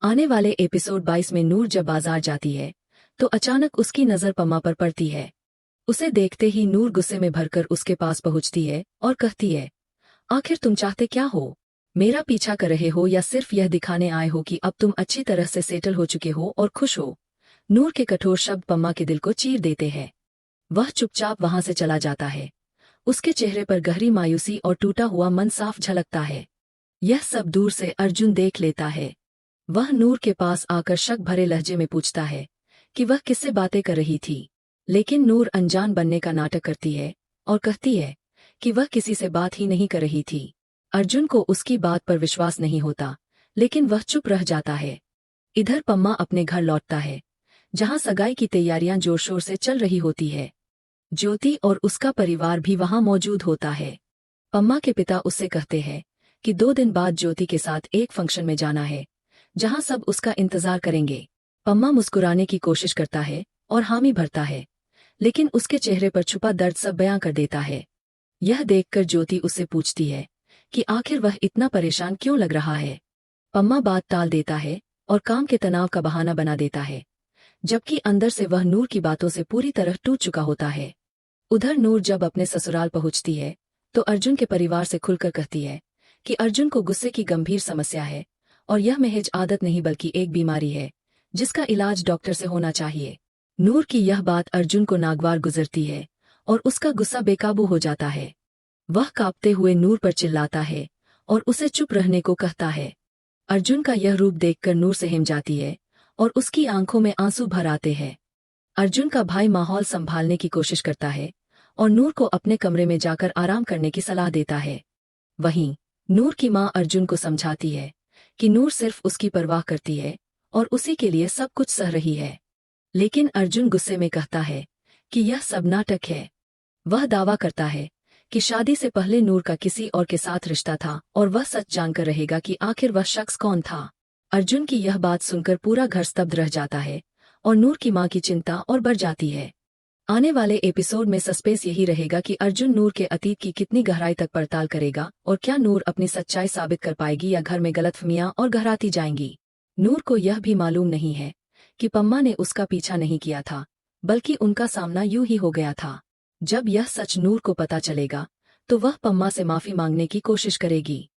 आने वाले एपिसोड 22 में नूर जब बाजार जाती है तो अचानक उसकी नजर पम्मा पर पड़ती है। उसे देखते ही नूर गुस्से में भरकर उसके पास पहुंचती है और कहती है, आखिर तुम चाहते क्या हो? मेरा पीछा कर रहे हो या सिर्फ यह दिखाने आए हो कि अब तुम अच्छी तरह से सेटल हो चुके हो और खुश हो? नूर के कठोर शब्द पम्मा के दिल को चीर देते हैं। वह चुपचाप वहां से चला जाता है। उसके चेहरे पर गहरी मायूसी और टूटा हुआ मन साफ झलकता है। यह सब दूर से अर्जुन देख लेता है। वह नूर के पास आकर शक भरे लहजे में पूछता है कि वह किससे बातें कर रही थी, लेकिन नूर अनजान बनने का नाटक करती है और कहती है कि वह किसी से बात ही नहीं कर रही थी। अर्जुन को उसकी बात पर विश्वास नहीं होता, लेकिन वह चुप रह जाता है। इधर पम्मा अपने घर लौटता है, जहां सगाई की तैयारियां जोर शोर से चल रही होती है। ज्योति और उसका परिवार भी वहां मौजूद होता है। पम्मा के पिता उससे कहते हैं कि 2 दिन बाद ज्योति के साथ एक फंक्शन में जाना है, जहां सब उसका इंतजार करेंगे। पम्मा मुस्कुराने की कोशिश करता है और हामी भरता है, लेकिन उसके चेहरे पर छुपा दर्द सब बयां कर देता है। यह देखकर ज्योति उससे पूछती है कि आखिर वह इतना परेशान क्यों लग रहा है। पम्मा बात टाल देता है और काम के तनाव का बहाना बना देता है, जबकि अंदर से वह नूर की बातों से पूरी तरह टूट चुका होता है। उधर नूर जब अपने ससुराल पहुंचती है तो अर्जुन के परिवार से खुलकर कहती है कि अर्जुन को गुस्से की गंभीर समस्या है और यह महज आदत नहीं बल्कि एक बीमारी है जिसका इलाज डॉक्टर से होना चाहिए। नूर की यह बात अर्जुन को नागवार गुजरती है और उसका गुस्सा बेकाबू हो जाता है। वह कांपते हुए नूर पर चिल्लाता है और उसे चुप रहने को कहता है। अर्जुन का यह रूप देखकर नूर सहम जाती है और उसकी आंखों में आंसू भर आते हैं। अर्जुन का भाई माहौल संभालने की कोशिश करता है और नूर को अपने कमरे में जाकर आराम करने की सलाह देता है। वहीं नूर की मां अर्जुन को समझाती है कि नूर सिर्फ उसकी परवाह करती है और उसी के लिए सब कुछ सह रही है। लेकिन अर्जुन गुस्से में कहता है कि यह सब नाटक है। वह दावा करता है कि शादी से पहले नूर का किसी और के साथ रिश्ता था और वह सच जानकर रहेगा कि आखिर वह शख्स कौन था। अर्जुन की यह बात सुनकर पूरा घर स्तब्ध रह जाता है और नूर की मां की चिंता और बढ़ जाती है। आने वाले एपिसोड में सस्पेंस यही रहेगा कि अर्जुन नूर के अतीत की कितनी गहराई तक पड़ताल करेगा और क्या नूर अपनी सच्चाई साबित कर पाएगी या घर में गलतफहमियां और गहराती जाएंगी। नूर को यह भी मालूम नहीं है कि पम्मा ने उसका पीछा नहीं किया था, बल्कि उनका सामना यूं ही हो गया था। जब यह सच नूर को पता चलेगा तो वह पम्मा से माफी मांगने की कोशिश करेगी।